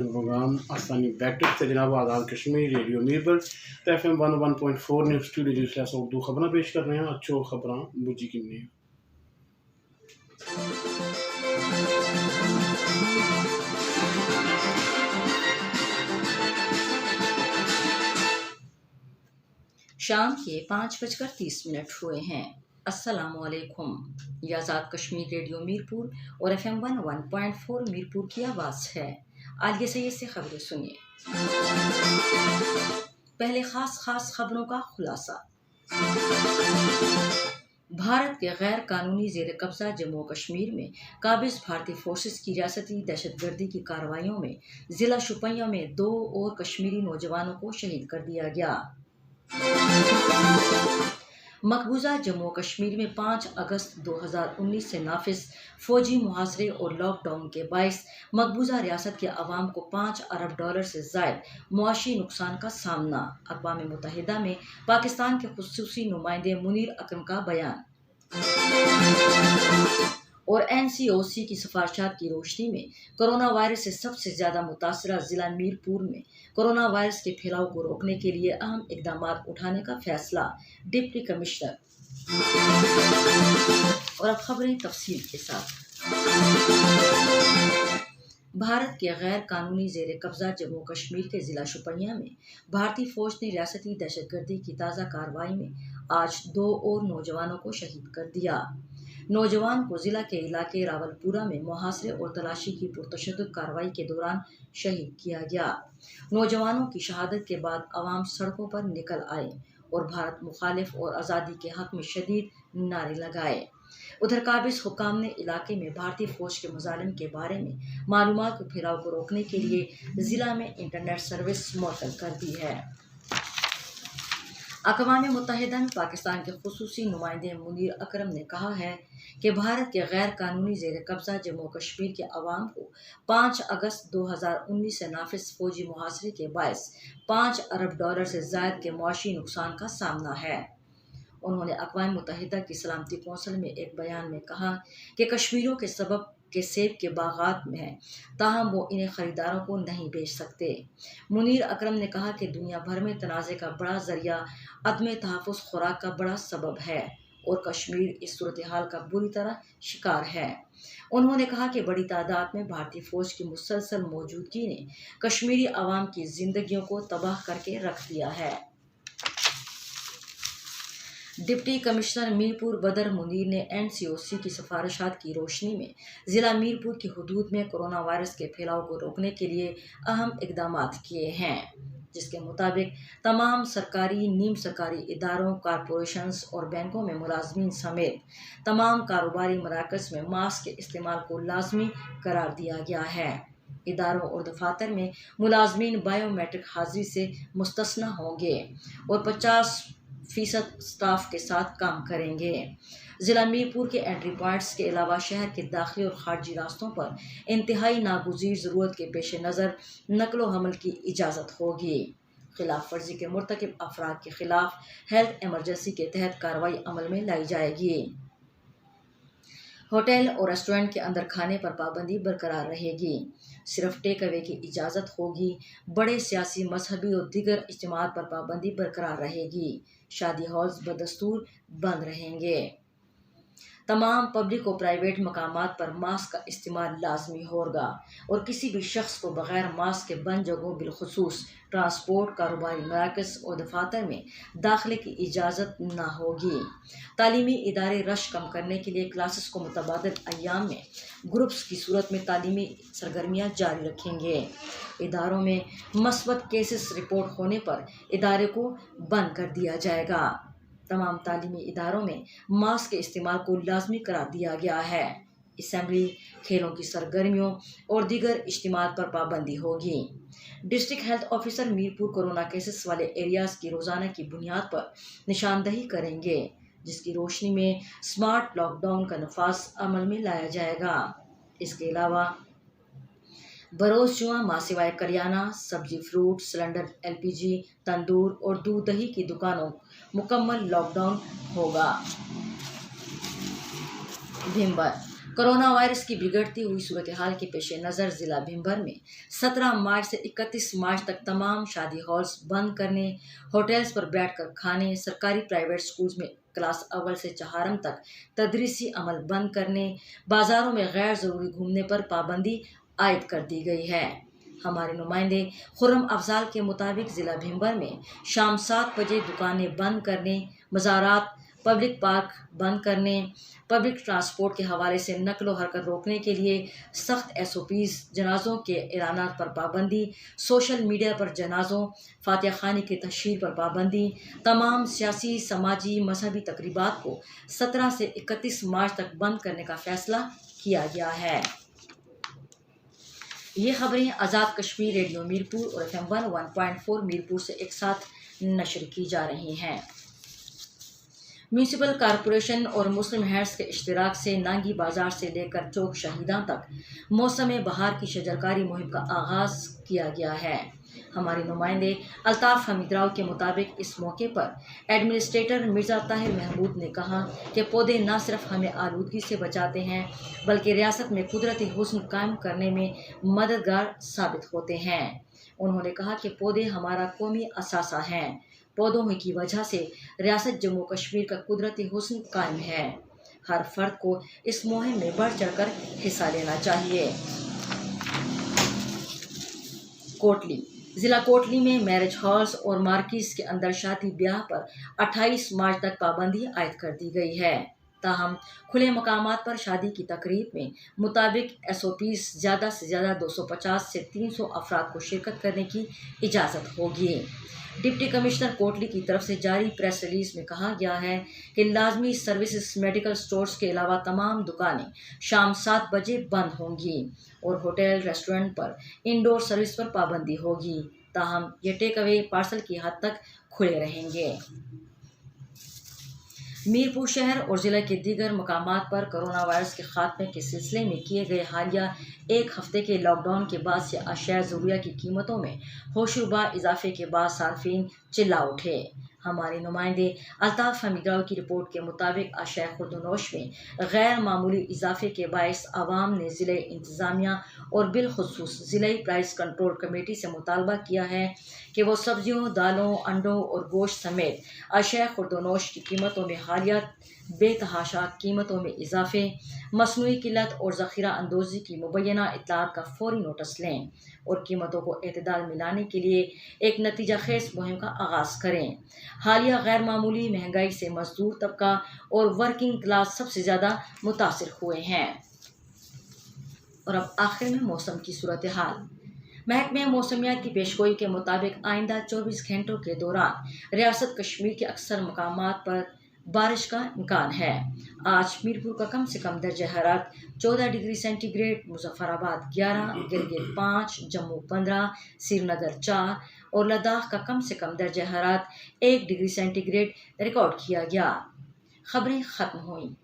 Programme आसानी बैठक से जनाब आज़ाद कश्मीर रेडियो मीर पर FM 101.4 न्यूज़ स्टूडियो जिसला से उर्दू खबर पेश कर रहे हैं। अच्छो खबर बुझी किन्नी शाम के 5:30 हुए हैं। अस्सलामुअलैकुम। ये आज़ाद कश्मीर रेडियो मीरपुर और FM 101.4 मीरपुर की आवाज़ है। आगे से खबरें सुनिए। पहले खास खबरों का खुलासा। भारत के गैर कानूनी जेर कब्जा जम्मू कश्मीर में काबिज भारतीय फोर्सेस की रियासती दहशतगर्दी की कार्रवाइयों में जिला शुपियां में 2 और कश्मीरी नौजवानों को शहीद कर दिया गया। मकबूजा जम्मू कश्मीर में 5 अगस्त 2019 से नाफिज फौजी मुहासरे और लॉकडाउन के बायस मकबूजा रियासत के अवाम को $5 अरब से ज़ायद मुआशी नुकसान का सामना। अक़वाम मुत्तहिदा में पाकिस्तान के खुसूसी नुमाइंदे मुनीर अकरम का बयान। और NCOC की सिफारिशात की रोशनी में कोरोना वायरस से सबसे ज़्यादा मुतासरा ज़िला मीरपुर में कोरोना वायरस के फैलाव को रोकने के लिए अहम इक़दाम उठाने का फैसला। Deputy commissioner. और अब खबरें तफसील के साथ। भारत के गैर कानूनी जेर कब्जा जम्मू कश्मीर के ज़िला शुपियां में भारतीय फौज ने रियासती दहशतगर्दी की ताज़ा कार्रवाई में आज 2 और नौजवानों को शहीद कर दिया। नौजवान को जिला के इलाके रावलपुरा में मुहासरे और तलाशी की पुरतशद्दुद कार्रवाई के दौरान शहीद किया गया। नौजवानों की शहादत के बाद अवाम सड़कों पर निकल आए और भारत मुखालिफ और आज़ादी के हक में शदीद नारे लगाए। उधर काबिज हुक्काम ने इलाके में भारतीय फौज के मुजालिम के बारे में मालूमात के फैलाव को रोकने के लिए जिला में इंटरनेट सर्विस मुअत्तल कर दी है। अक़वाम मुत्तहिदा में पाकिस्तान के खुसूसी नुमाइंदे मुनीर अकरम ने कहा है कि भारत के गैर कानूनी जेर कब्जा जम्मू कश्मीर के अवाम को 5 अगस्त 2019 से नाफिज फौजी मुहासरे के बायस $5 अरब से ज़ायद के मुआशी नुकसान का सामना है। उन्होंने अक़वाम मुत्तहिदा की सलामती कौंसिल में एक बयान में कहा कि कश्मीरियों के सबब के सेब के बागात में हैं, ताहम वो इन्हें ख़रीदारों को नहीं बेच सकते। मुनीर अकरम ने कहा कि दुनिया भर में तनाज़े का बड़ा ज़रिया अदम तहफ़्फ़ुज़ खुराक का बड़ा सबब है और कश्मीर इस सूरत हाल का बुरी तरह शिकार है। उन्होंने कहा कि बड़ी तादाद में भारतीय फ़ौज की मुसलसल मौजूदगी ने कश्मीरी अवाम की ज़िंदगियों को तबाह करके रख दिया है। डिप्टी कमिश्नर मीरपुर बदर मुनीर ने NCOC की सिफारिशात की रोशनी में ज़िला मीरपुर की हुदूद में कोरोना वायरस के फैलाव को रोकने के लिए अहम इक़दाम किए हैं, जिसके मुताबिक तमाम सरकारी, नीम सरकारी इदारों, कॉरपोरेशंस और बैंकों में मुलाजमीन समेत तमाम कारोबारी मराकज़ में मास्क के इस्तेमाल को लाजमी करार दिया गया है। इदारों और दफातर में मुलाजमीन बायोमेट्रिक हाजिरी से मुस्तस्ना होंगे और 50% स्टाफ के साथ काम करेंगे। ज़िला मीरपुर के एंट्री पॉइंट्स के अलावा शहर के दाखिली और खारजी रास्तों पर इंतहाई नागुज़ीर ज़रूरत के पेश नज़र नकलो हमल की इजाज़त होगी। खिलाफ वर्जी के मुर्तकिब अफराद के खिलाफ हेल्थ एमरजेंसी के तहत कार्रवाई अमल में लाई जाएगी। होटल और रेस्टोरेंट के अंदर खाने पर पाबंदी बरकरार रहेगी। सिर्फ टेक अवे की इजाज़त होगी। बड़े सियासी, मजहबी और दीगर इज्तिमात पर पाबंदी बरकरार रहेगी। शादी हॉल्स बदस्तूर बंद रहेंगे। तमाम पब्लिक और प्राइवेट मकामात पर मास्क का इस्तेमाल लाजमी होगा और किसी भी शख्स को बग़ैर मास्क के बंद जगहों बिलखुसूस ट्रांसपोर्ट, कारोबारी मराकज़ और दफातर में दाखिले की इजाज़त न होगी। तालीमी इदारे रश कम करने के लिए क्लासेस को मुतबादिल अय्याम में ग्रुप्स की सूरत में तालीमी सरगर्मियाँ जारी रखेंगे। इदारों में मस्बत केसेस रिपोर्ट होने पर इदारे को बंद कर दिया जाएगा। तमाम तालीमी इदारों में मास्क के इस्तेमाल को लाजमी करार दिया गया है। असेंबली, खेलों की सरगर्मियों और दीगर इज्तिमात पर पाबंदी होगी। District health officer Mirpur corona cases वाले एरियाज़ की रोज़ाना की बुनियाद पर निशानदही करेंगे, जिसकी रोशनी में स्मार्ट लॉकडाउन का नफाज अमल में लाया जाएगा। इसके अलावा बरोज़ जुमा माह सिवाय करियाना, सब्जी, फ्रूट, सिलेंडर, LPG, तंदूर और दूध दही की दुकानों मुकम्मल लॉकडाउन होगा। दिसंबर कोरोना वायरस की बिगड़ती हुई सूरत हाल के पेश नज़र ज़िला भिंबर में 17 मार्च से 31 मार्च तक तमाम शादी हॉल्स बंद करने, होटल्स पर बैठकर खाने, सरकारी प्राइवेट स्कूल्स में क्लास अव्वल से चहारम तक तदरीसी अमल बंद करने, बाज़ारों में गैर ज़रूरी घूमने पर पाबंदी आयद कर दी गई है। हमारे नुमाइंदे खुर्रम अफजाल के मुताबिक ज़िला भिंबर में शाम 7 बजे दुकानें बंद करने, मज़ारात, पब्लिक पार्क बंद करने, पब्लिक ट्रांसपोर्ट के हवाले से नकलो हरकत रोकने के लिए सख्त SOPs, जनाजों के ऐलानात पर पाबंदी, सोशल मीडिया पर जनाजों, फातिहा खानी की तशहीर पर पाबंदी, तमाम सियासी, समाजी, मजहबी तकरीबात को 17 से 31 मार्च तक बंद करने का फैसला किया गया है। ये खबरें आज़ाद कश्मीर रेडियो मीरपुर और FM 101.4 मीरपुर से एक साथ नशर की जा रही हैं। म्यूनिसिपल कॉरपोरेशन और मुस्लिम हेड्स के इश्तिराक से नांगी बाजार से लेकर चौक शहीदां तक मौसम बहार की शजरकारी मुहिम का आगाज़ किया गया है। हमारे नुमाइंदे अल्ताफ़ हमीद राव के मुताबिक इस मौके पर एडमिनिस्ट्रेटर मिर्ज़ा ताहिर महमूद ने कहा कि पौधे न सिर्फ हमें आलूदगी से बचाते हैं बल्कि रियासत में कुदरती हुस्न कायम करने में मददगार साबित होते हैं। उन्होंने कहा कि पौधे हमारा कौमी असासा हैं। पौधों की वजह से रियासत जम्मू कश्मीर का कुदरती हुस्न कायम है। हर फर्द को इस मुहिम में बढ़ चढ़कर हिस्सा लेना चाहिए। कोटली ज़िला कोटली में मैरिज हॉल्स और मार्किस के अंदर शादी ब्याह पर 28 मार्च तक पाबंदी आयद कर दी गई है। ताहम खुले मकामात पर शादी की तकरीब में मुताबिक SOPs ज़्यादा से ज़्यादा 250 से 300 अफराद को शिरकत करने की इजाज़त होगी। डिप्टी कमिश्नर कोटली की तरफ से जारी प्रेस रिलीज में कहा गया है कि लाजमी सर्विसेज मेडिकल स्टोर्स के अलावा तमाम दुकानें शाम 7 बजे बंद होंगी और होटल रेस्टोरेंट पर इंडोर सर्विस पर पाबंदी होगी। ताहम ये टेक अवे पार्सल की हद तक खुले रहेंगे। मीरपुर शहर और ज़िले के दीगर मकामात पर कोरोना वायरस के खात्मे के सिलसिले में किए गए हालिया एक हफ्ते के लॉकडाउन के बाद से अशिया ज़रूरिया की कीमतों में होशरुबा इजाफे के बाद सार्फिन चिल्ला उठे। हमारे नुमाइंदे अल्ताफ़ हमीद राव की रिपोर्ट के मुताबिक अशिया खुर्दनोश में गैर मामूली इजाफे के बायस आवाम ने ज़िले इंतज़ामिया और बिलखुसूस ज़िले प्राइस कंट्रोल कमेटी से मुतालबा किया है कि वो सब्जियों, दालों, अंडों और गोश्त समेत अशिया खुर्दनोश की कीमतों में हालिया बेतहाशा कीमतों में इजाफे, मसनूई किल्लत और ज़ख़ीरा अंदोज़ी की मुबैना इत्तलात का फौरी नोटिस लें और कीमतों को एतदाल में लाने के लिए एक नतीजा खेज मुहिम का आगाज़ करें। हालिया गैर मामूली महंगाई से मजदूर तबका और वर्किंग क्लास सबसे ज़्यादा मुतासिर हुए हैं। और अब आखिर में मौसम की सूरत हाल। महकमे मौसमियात की पेशगोई के मुताबिक आइंदा 24 घंटों के दौरान रियासत कश्मीर के अक्सर मकामात पर बारिश का इम्कान है। आज मीरपुर का कम से कम दर्जा हरारत 14 डिग्री सेंटीग्रेड, मुजफ्फराबाद 11, गिलगित 5, जम्मू 15, श्रीनगर 4 और लद्दाख का कम से कम दर्जा हरारत 1 डिग्री सेंटीग्रेड रिकॉर्ड किया गया। खबरें खत्म हुई।